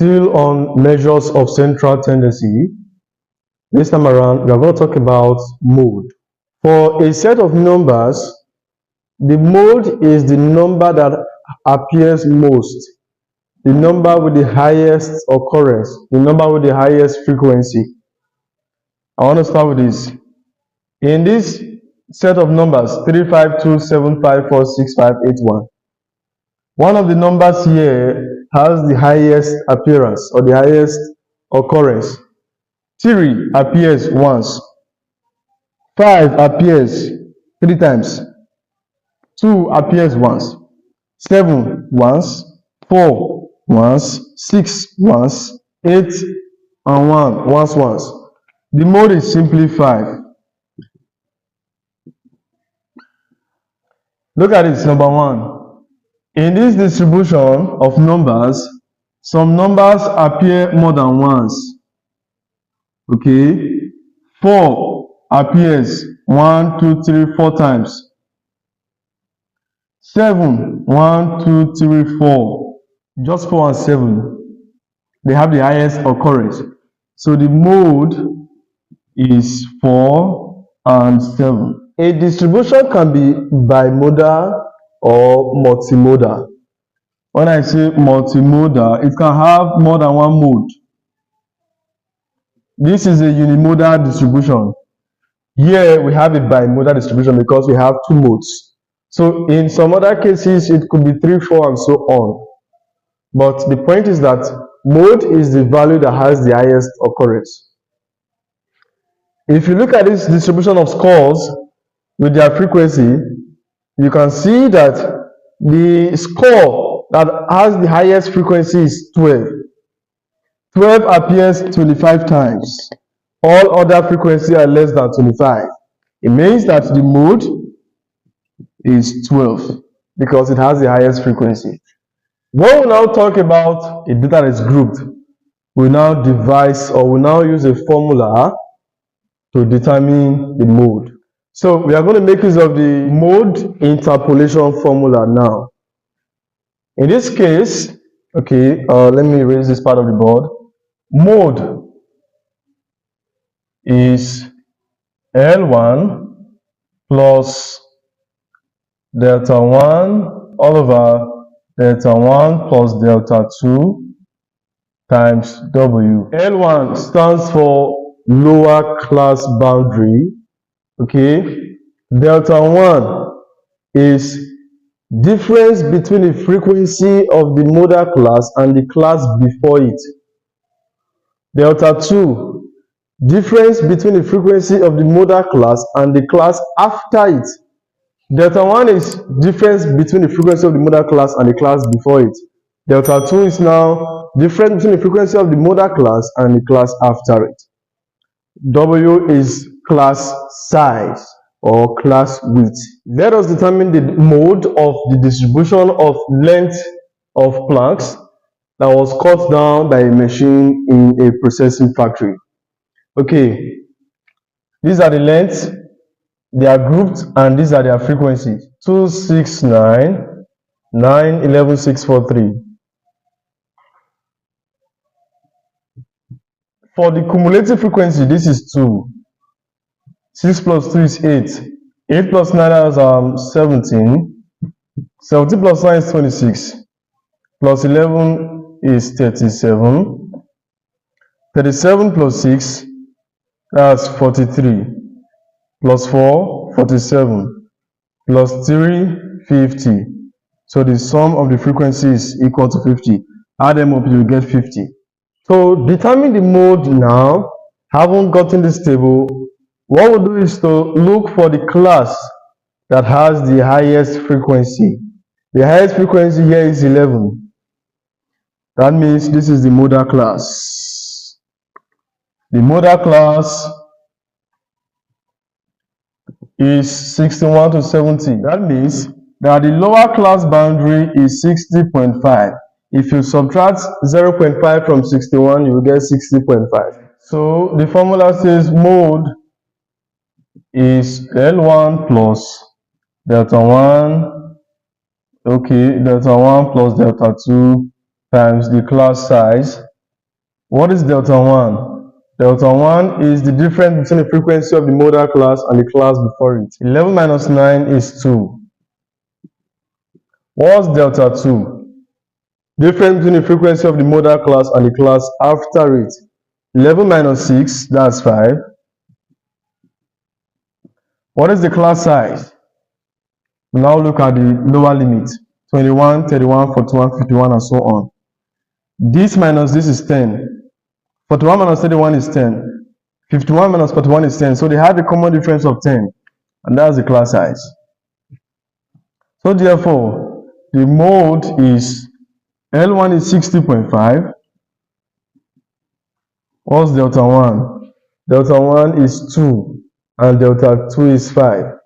Still on measures of central tendency. This time around, we are going to talk about mode. For a set of numbers, the mode is the number that appears most, the number with the highest occurrence, the number with the highest frequency. I want to start with this. In this set of numbers, 3, 5, 2, 7, 5, 4, 6, 5, 8, 1, one of the numbers here has the highest appearance or the highest occurrence. 3 appears once, 5 appears 3 times, 2 appears once, 7 once, 4 once, 6 once, 8 and 1 once. The mode is simply 5. Look at it, number 1. In this distribution of numbers, some numbers appear more than once. Okay, 4 appears 1, 2, 3, 4 times. 7, 1, 2, 3, 4. Just 4 and 7. They have the highest occurrence. So the mode is 4 and 7. A distribution can be bimodal or multimodal. When I say multimodal, it can have more than one mode. This is a unimodal distribution. Here we have a bimodal distribution because we have 2 modes. So in some other cases, it could be 3, 4, and so on. But the point is that mode is the value that has the highest occurrence. If you look at this distribution of scores with their frequency, you can see that the score that has the highest frequency is 12. 12 appears 25 times. All other frequencies are less than 25. It means that the mode is 12 because it has the highest frequency. When we now talk about a data that is grouped, we now devise or we now use a formula to determine the mode. So we are going to make use of the mode interpolation formula now. In this case, okay, let me erase this part of the board. Mode is L1 plus delta 1 all over delta 1 plus delta 2 times W. L1 stands for lower class boundary. Okay, delta 1 is difference between the frequency of the modal class and the class before it. Delta 2, difference between the frequency of the modal class and the class after it. Delta 1 is difference between the frequency of the modal class and the class before it. Delta 2 is now difference between the frequency of the modal class and the class after it. W is class size or class width. Let us determine the mode of the distribution of length of planks that was cut down by a machine in a processing factory. Okay, these are the lengths, they are grouped, and these are their frequencies. 2, 6, 9, 9, 11, 6, 4, 3. For the cumulative frequency, this is 2. 6 plus 2 is 8. 8 plus 9 is 17. 17 plus 9 is 26. Plus 11 is 37. 37 plus 6, that's 43. Plus 4, 47. Plus 3, 50. So the sum of the frequencies is equal to 50. Add them up, you will get 50. So determine the mode now. Haven't gotten this table. What we'll do is to look for the class that has the highest frequency. The highest frequency here is 11. That means this is the modal class. The modal class is 61 to 70. That means that the lower class boundary is 60.5. If you subtract 0.5 from 61, you will get 60.5. So the formula says mode is L1 plus delta 1, okay, delta 1 plus delta 2 times the class size What is delta 1? Delta 1 is the difference between the frequency of the modal class and the class before it. 11 minus 9 is 2. What's delta 2? Difference between the frequency of the modal class and the class after it. 11 minus 6, that's 5. What is the class size? Now look at the lower limit. 21, 31, 41, 51, and so on. This minus this is 10. 41 minus 31 is 10. 51 minus 41 is 10. So they have a common difference of 10. And that's the class size. So therefore, the mode is L1 is 60.5. What's delta 1? Delta 1 is 2. And delta 2 is 5.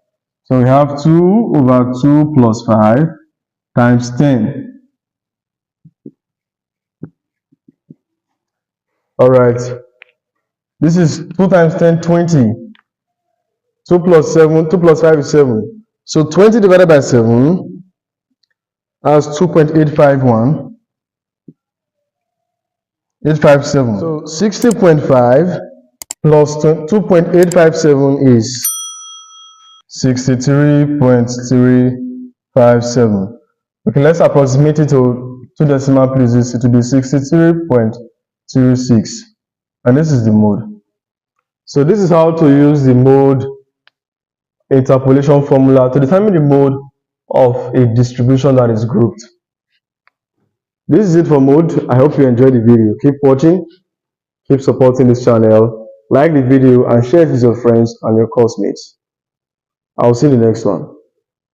So we have 2 over 2 plus 5 times 10. Alright. This is 2 times 10, 20. 2 plus 7, 2 plus 5 is 7. So 20 divided by 7 as 2.851. 857. So 60.5 plus 2.857 is 63.357. Okay, let's approximate it to 2 decimal places. It will be 63.36. And this is the mode. So this is how to use the mode interpolation formula to determine the mode of a distribution that is grouped. This is it for mode. I hope you enjoyed the video. Keep watching, keep supporting this channel, like the video and share it with your friends and your classmates. I'll see you in the next one.